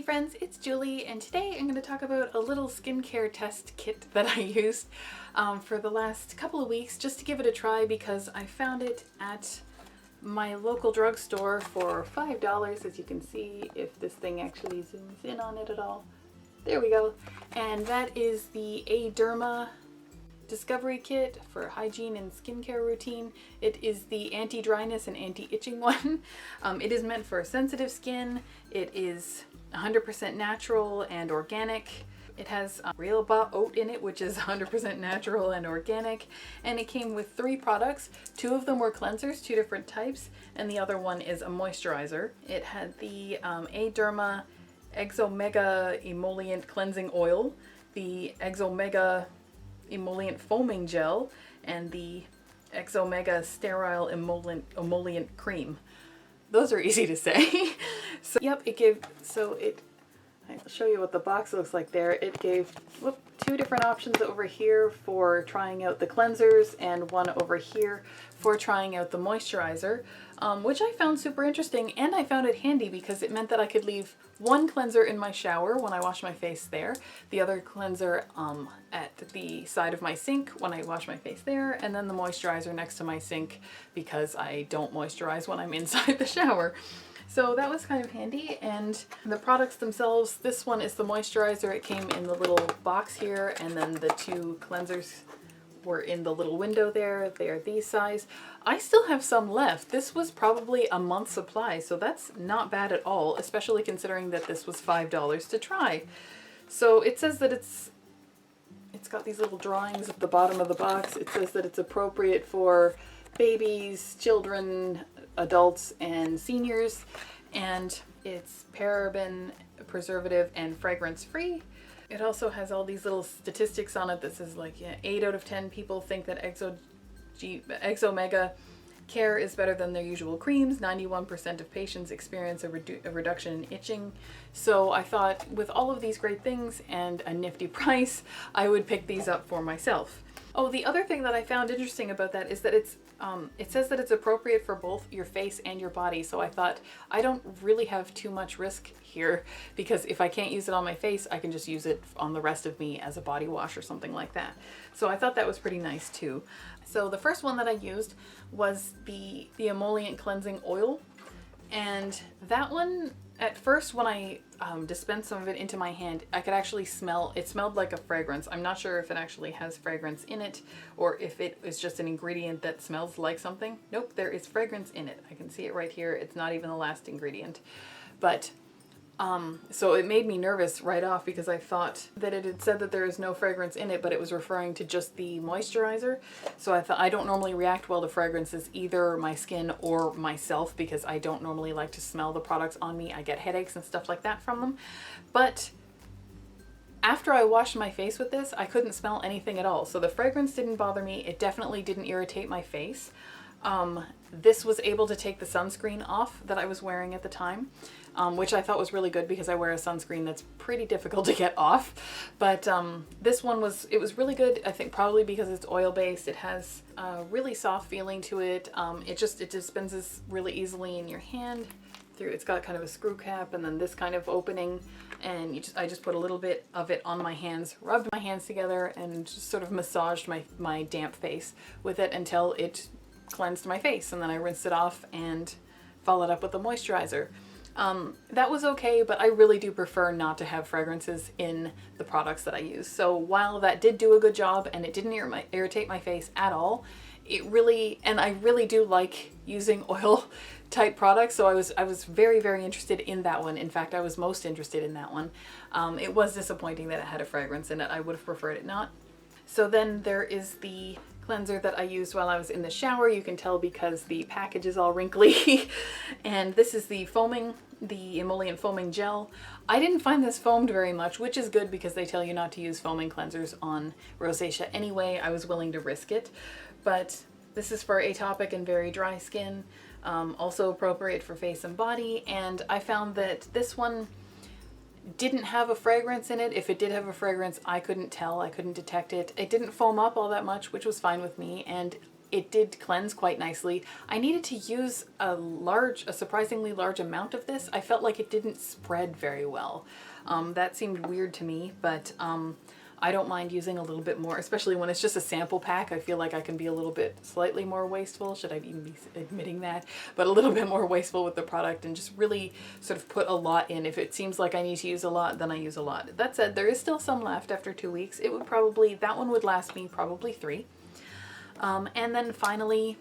friends, it's Julie, and today I'm going to talk about a little skincare test kit that I used for the last couple of weeks just to give it a try because I found it at my local drugstore for $5, as you can see if this thing actually zooms in on it at all. There we go. And that is the A-Derma Discovery Kit for hygiene and skincare routine. It is the anti-dryness and anti-itching one. It is meant for sensitive skin. It is 100% natural and organic. It has real oat in it, which is 100% natural and organic. And it came with 3 products. 2 of them were cleansers, 2 different types, and the other one is a moisturizer. It had the A-Derma Exomega Emoliant Cleansing Oil, the Exomega Emollient Foaming Gel, and the Exomega Sterile Emollient Cream. Those are easy to say. So, yep, I'll show you what the box looks like there. It gave 2 different options over here for trying out the cleansers and one over here for trying out the moisturizer, which I found super interesting, and I found it handy because it meant that I could leave one cleanser in my shower when I wash my face there, the other cleanser at the side of my sink when I wash my face there, and then the moisturizer next to my sink because I don't moisturize when I'm inside the shower. So that was kind of handy. And the products themselves, this one is the moisturizer. It came in the little box here, and then the 2 cleansers were in the little window there. They are these size. I still have some left. This was probably a month's supply, so that's not bad at all, especially considering that this was $5 to try. So it says that it's got these little drawings at the bottom of the box. It says that it's appropriate for babies, children, adults, and seniors, and it's paraben, preservative, and fragrance free. It also has all these little statistics on it that says 8 out of 10 people think that Exomega care is better than their usual creams. 91% of patients experience a reduction in itching. So I thought with all of these great things and a nifty price, I would pick these up for myself. Oh, the other thing that I found interesting about that is that it says that it's appropriate for both your face and your body. So I thought I don't really have too much risk here because if I can't use it on my face, I can just use it on the rest of me as a body wash or something like that. So I thought that was pretty nice too. So the first one that I used was the Amoliant Cleansing Oil. And that one, at first when I dispensed some of it into my hand, I could actually smell, it smelled like a fragrance. I'm not sure if it actually has fragrance in it or if it is just an ingredient that smells like something. Nope, there is fragrance in it. I can see it right here. It's not even the last ingredient. But so it made me nervous right off because I thought that it had said that there is no fragrance in it, but it was referring to just the moisturizer. So I thought I don't normally react well to fragrances, either my skin or myself, because I don't normally like to smell the products on me. I get headaches and stuff like that from them. But after I washed my face with this, I couldn't smell anything at all. So the fragrance didn't bother me. It definitely didn't irritate my face. This was able to take the sunscreen off that I was wearing at the time, which I thought was really good because I wear a sunscreen that's pretty difficult to get off. But this one was really good, I think probably because it's oil-based. It has a really soft feeling to it. It dispenses really easily in your hand. It's got kind of a screw cap and then this kind of opening, and I just put a little bit of it on my hands, rubbed my hands together, and just sort of massaged my damp face with it until it cleansed my face, and then I rinsed it off and followed up with the moisturizer. That was okay, but I really do prefer not to have fragrances in the products that I use. So while that did do a good job and it didn't irritate my face at all, I really do like using oil type products, so I was very, very interested in that one. In fact, I was most interested in that one. It was disappointing that it had a fragrance in it. I would have preferred it not. So then there is the cleanser that I used while I was in the shower. You can tell because the package is all wrinkly. And this is the Emollient Foaming Gel. I didn't find this foamed very much, which is good because they tell you not to use foaming cleansers on rosacea anyway. I was willing to risk it. But this is for atopic and very dry skin, also appropriate for face and body. And I found that this one didn't have a fragrance in it. If it did have a fragrance, I couldn't tell. I couldn't detect it. It didn't foam up all that much, which was fine with me. And it did cleanse quite nicely. I needed to use a surprisingly large amount of this. I felt like it didn't spread very well. That seemed weird to me, but I don't mind using a little bit more, especially when it's just a sample pack. I feel like I can be a little bit slightly more wasteful, should I even be admitting that, but a little bit more wasteful with the product and just really sort of put a lot in. If it seems like I need to use a lot, then I use a lot. That said, there is still some left after 2 weeks. It would probably, that one would last me probably 3. And then finally,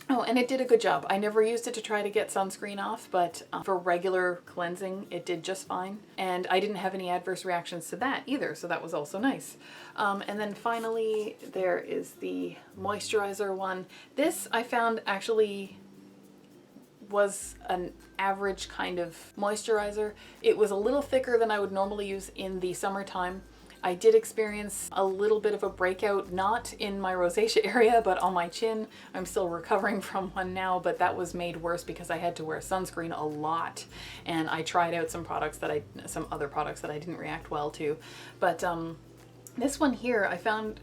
oh, and it did a good job. I never used it to try to get sunscreen off, but for regular cleansing, it did just fine. And I didn't have any adverse reactions to that either, so that was also nice. And then finally, there is the moisturizer one. This I found actually was an average kind of moisturizer. It was a little thicker than I would normally use in the summertime. I did experience a little bit of a breakout, not in my rosacea area, but on my chin. I'm still recovering from one now, but that was made worse because I had to wear sunscreen a lot. And I tried out some other products that I didn't react well to. But this one here I found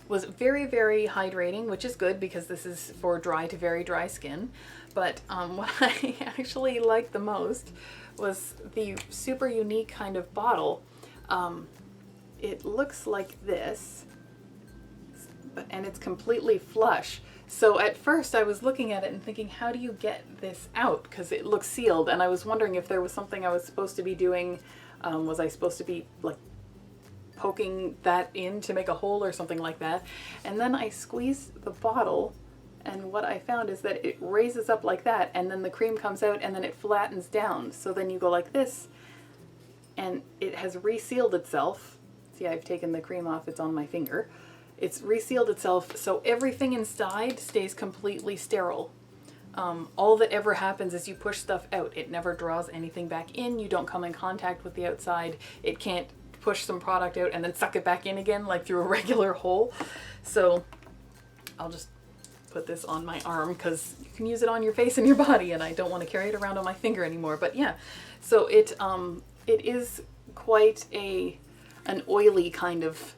was very, very hydrating, which is good because this is for dry to very dry skin. But what I actually liked the most was the super unique kind of bottle. It looks like this, and it's completely flush. So at first I was looking at it and thinking, how do you get this out? Because it looks sealed, and I was wondering if there was something I was supposed to be doing. Was I supposed to be like poking that in to make a hole or something like that? And then I squeezed the bottle, and what I found is that it raises up like that, and then the cream comes out, and then it flattens down. So then you go like this, and it has resealed itself. See, I've taken the cream off, it's on my finger. It's resealed itself, so everything inside stays completely sterile. All that ever happens is you push stuff out. It never draws anything back in. You don't come in contact with the outside. It can't push some product out and then suck it back in again like through a regular hole. So I'll just put this on my arm because you can use it on your face and your body, and I don't want to carry it around on my finger anymore. But yeah, so it is quite an oily kind of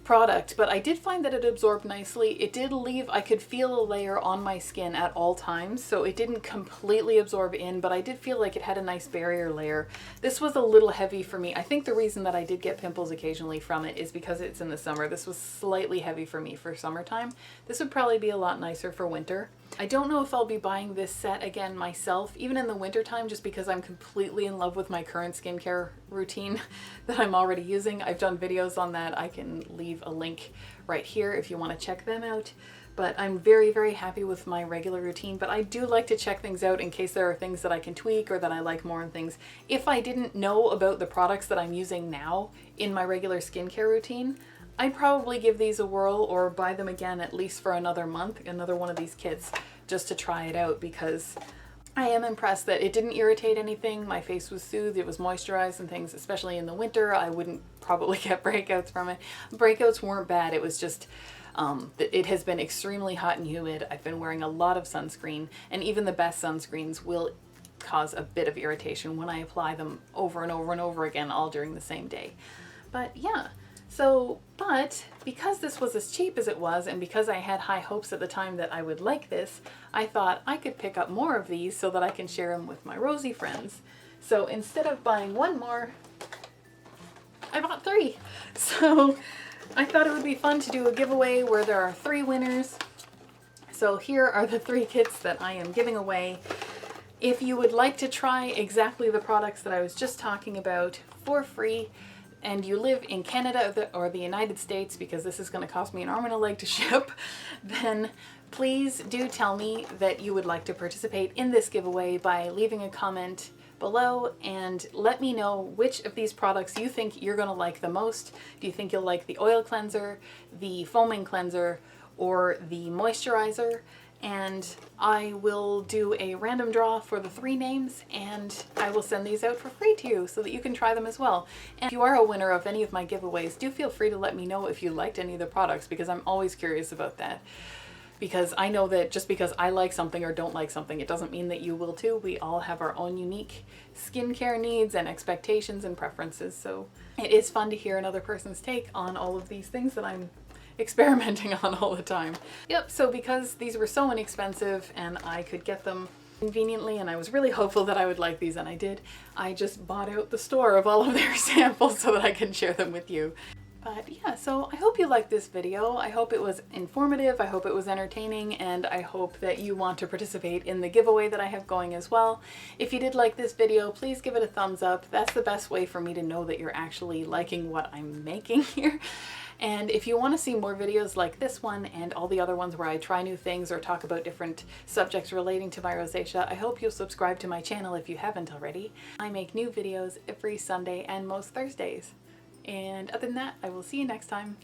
product, but I did find that it absorbed nicely. It did leave, I could feel a layer on my skin at all times, so it didn't completely absorb in, but I did feel like it had a nice barrier layer. This was a little heavy for me. I think the reason that I did get pimples occasionally from it is because it's in the summer. This was slightly heavy for me for summertime. This would probably be a lot nicer for winter. I don't know if I'll be buying this set again myself, even in the wintertime, just because I'm completely in love with my current skincare routine that I'm already using. I've done videos on that. I can leave a link right here if you want to check them out. But I'm very, very happy with my regular routine, but I do like to check things out in case there are things that I can tweak or that I like more and things. If I didn't know about the products that I'm using now in my regular skincare routine, I'd probably give these a whirl or buy them again at least for another month, another one of these kits, just to try it out, because I am impressed that it didn't irritate anything. My face was soothed, it was moisturized and things, especially in the winter. I wouldn't probably get breakouts from it. Breakouts weren't bad, it was just, it has been extremely hot and humid. I've been wearing a lot of sunscreen, and even the best sunscreens will cause a bit of irritation when I apply them over and over and over again all during the same day. But yeah. So, but because this was as cheap as it was, and because I had high hopes at the time that I would like this, I thought I could pick up more of these so that I can share them with my Rosy friends. So instead of buying one more, I bought 3. So I thought it would be fun to do a giveaway where there are 3 winners. So here are the 3 kits that I am giving away. If you would like to try exactly the products that I was just talking about for free, and you live in Canada or the United States, because this is going to cost me an arm and a leg to ship, then please do tell me that you would like to participate in this giveaway by leaving a comment below, and let me know which of these products you think you're going to like the most. Do you think you'll like the oil cleanser, the foaming cleanser, or the moisturizer? And I will do a random draw for the 3 names, and I will send these out for free to you so that you can try them as well. And if you are a winner of any of my giveaways, do feel free to let me know if you liked any of the products, because I'm always curious about that. Because I know that just because I like something or don't like something, it doesn't mean that you will too. We all have our own unique skincare needs and expectations and preferences. So it is fun to hear another person's take on all of these things that I'm experimenting on all the time. Yep, so because these were so inexpensive and I could get them conveniently, and I was really hopeful that I would like these, and I did, I just bought out the store of all of their samples so that I can share them with you. But yeah, so I hope you liked this video. I hope it was informative, I hope it was entertaining, and I hope that you want to participate in the giveaway that I have going as well. If you did like this video, please give it a thumbs up. That's the best way for me to know that you're actually liking what I'm making here. And if you want to see more videos like this one and all the other ones where I try new things or talk about different subjects relating to my rosacea, I hope you'll subscribe to my channel if you haven't already. I make new videos every Sunday and most Thursdays. And other than that, I will see you next time.